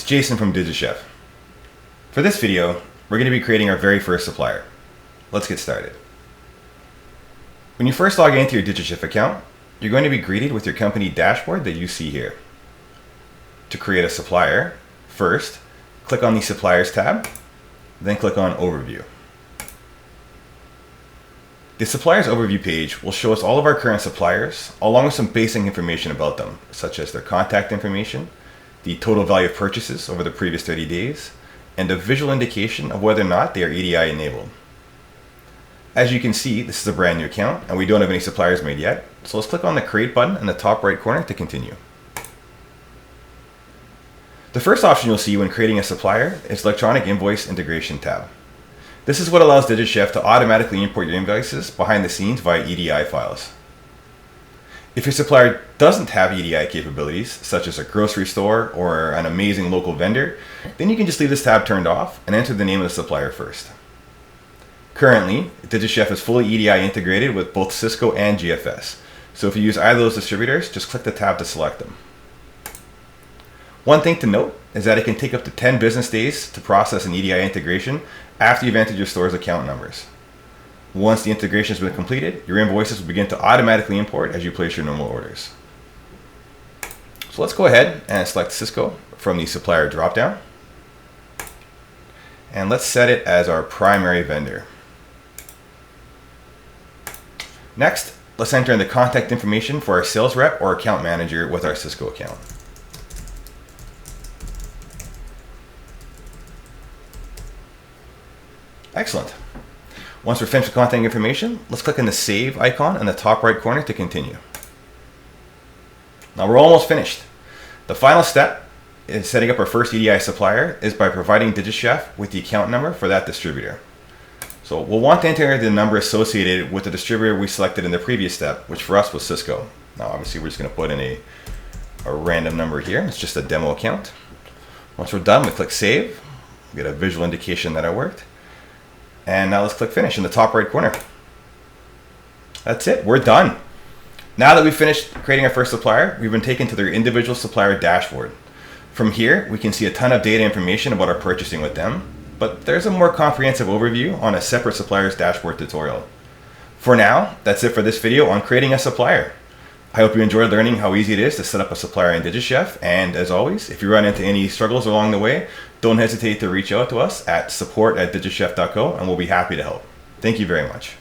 It's Jason from DigiChef. For this video, we're going to be creating our very first supplier. Let's get started. When you first log into your DigiChef account, you're going to be greeted with your company dashboard that you see here. To create a supplier, first, click on the Suppliers tab, then click on Overview. The Suppliers Overview page will show us all of our current suppliers, along with some basic information about them, such as their contact information, the total value of purchases over the previous 30 days, and a visual indication of whether or not they are EDI enabled. As you can see, this is a brand new account, and we don't have any suppliers made yet, so let's click on the Create button in the top right corner to continue. The first option you'll see when creating a supplier is Electronic Invoice Integration tab. This is what allows DigiChef to automatically import your invoices behind the scenes via EDI files. If your supplier doesn't have EDI capabilities, such as a grocery store or an amazing local vendor, then you can just leave this tab turned off and enter the name of the supplier first. Currently, DigiChef is fully EDI integrated with both Cisco and GFS, so if you use either of those distributors, just click the tab to select them. One thing to note is that it can take up to 10 business days to process an EDI integration after you've entered your store's account numbers. Once the integration has been completed, your invoices will begin to automatically import as you place your normal orders. So let's go ahead and select Cisco from the supplier dropdown. And let's set it as our primary vendor. Next, let's enter in the contact information for our sales rep or account manager with our Cisco account. Excellent. Once we're finished with contact information, let's click on the Save icon in the top right corner to continue. Now we're almost finished. The final step in setting up our first EDI supplier is by providing DigiChef with the account number for that distributor. So we'll want to enter the number associated with the distributor we selected in the previous step, which for us was Cisco. Now obviously we're just going to put in a random number here. It's just a demo account. Once we're done, we click Save. We get a visual indication that it worked. And now let's click Finish in the top right corner. That's it, we're done. Now that we've finished creating our first supplier, we've been taken to their individual supplier dashboard. From here, we can see a ton of data information about our purchasing with them, but there's a more comprehensive overview on a separate supplier's dashboard tutorial. For now, that's it for this video on creating a supplier. I hope you enjoyed learning how easy it is to set up a supplier in DigiChef, and as always, if you run into any struggles along the way, don't hesitate to reach out to us at support@digichef.co and we'll be happy to help. Thank you very much.